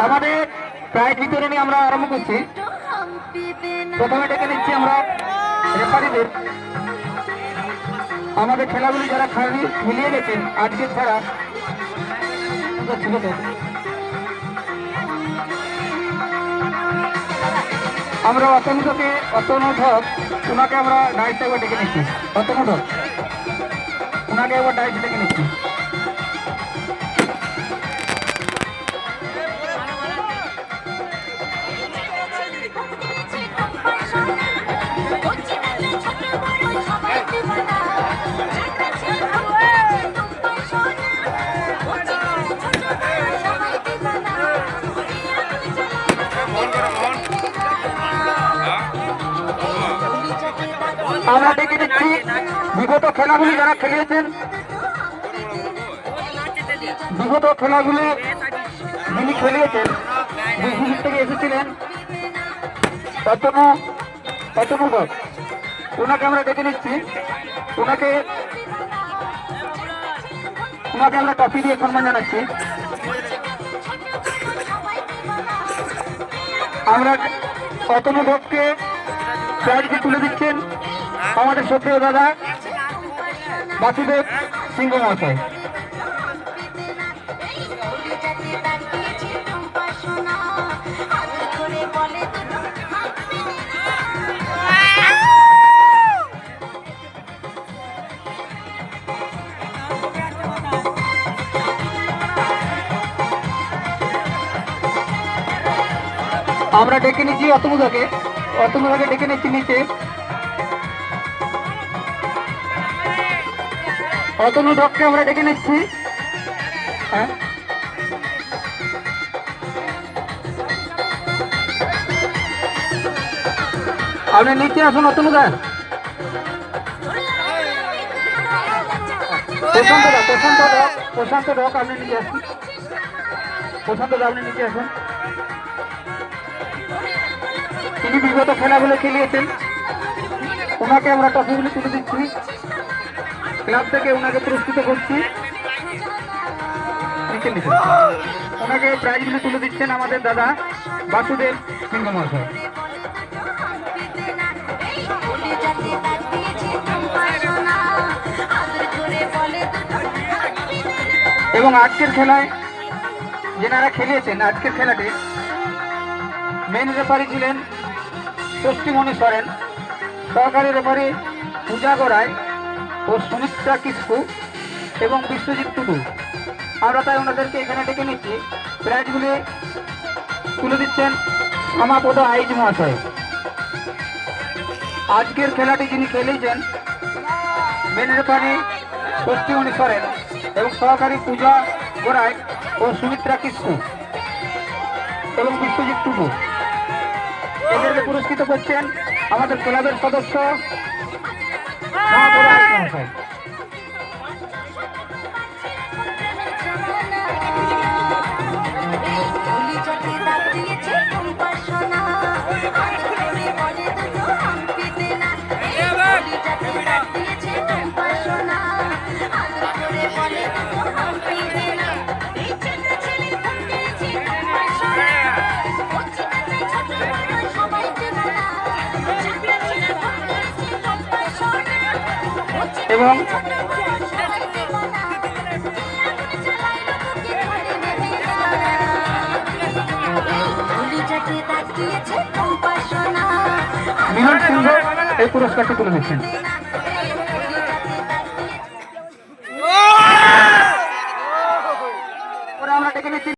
আমাদের প্রায় বিতরণী আমরা আরম্ভ করছি। প্রথমে ডেকে নিচ্ছি আমরা রেফারিদের। আমাদের খেলাগুলি যারা খেলিয়ে গেছেন আজকের ছাড়া ছিল তো, আমরা অতনুধক ওনাকে আমরা ডাইসে একবার ডেকে নিচ্ছি। অতনুধক ওনাকে একবার ডাইসে ডেকে নিচ্ছি। আমরা ডেকে দিচ্ছি বিগত খেলাগুলি যারা খেলিয়েছেন, বিগত খেলাগুলি যিনি খেলিয়েছেন বিদ্যুৎ থেকে এসেছিলেন অতনুভব, ওনাকে আমরা ডেকে নিচ্ছি। ওনাকে আমরা ট্রফি দিয়ে সম্মান জানাচ্ছি। আমরা অতনুভবকে প্রাইজটি তুলে দিচ্ছেন আমাদের শ্রদ্ধেয় দাদা বাসুদেব সিংহ মহাশয়। আমরা ডেকে নিচ্ছি অতনুদাকে ডেকে নিচ্ছি নিচে। অতনুধককে আমরা ডেকে নিচ্ছি। হ্যাঁ, আপনি নিচে আসুন অতনুদা। প্রশান্ত ডক আপনি নিচে আসুন। প্রশান্ত দা আপনি নিচে আসুন। তিনি বিগত খেলাগুলো খেলিয়েছেন, ওনাকে আমরা ট্রফিগুলি তুলে দিচ্ছি। ক্লাব থেকে ওনাকে পুরস্কৃত করছি। ওনাকে প্রাইজগুলি তুলে দিচ্ছেন আমাদের দাদা বাসুদেব সিংহ মহাশয়। এবং আজকের খেলায় যেনারা খেলিয়েছেন, আজকের খেলাটি মেন রেফারি ছিলেন ষষ্ঠীমণি সরেন, সহকারী রেফারি পূজা গড়ায় ও সুমিত্রা কিসকু এবং বিশ্বজিৎ টুডু। আমরা তাই ওনাদেরকে এখানে ডেকে নিচ্ছি। প্রাইজগুলি তুলে দিচ্ছেন সমাপদ আইজ মহাশয়। আজকের খেলাটি যিনি খেলেছেন মেন রেফারি ষষ্ঠীমণি সরেন এবং সহকারী পূজা গড়ায় ও সুমিত্রা কিসকু এবং বিশ্বজিৎ টুডু। এদেরকে পুরস্কৃত করছেন আমাদের ক্লাবের সদস্য সমাপদ আইজ মহাশয়। এবং মিলন সিংহ এই পুরস্কারটি তুলে দিচ্ছেন।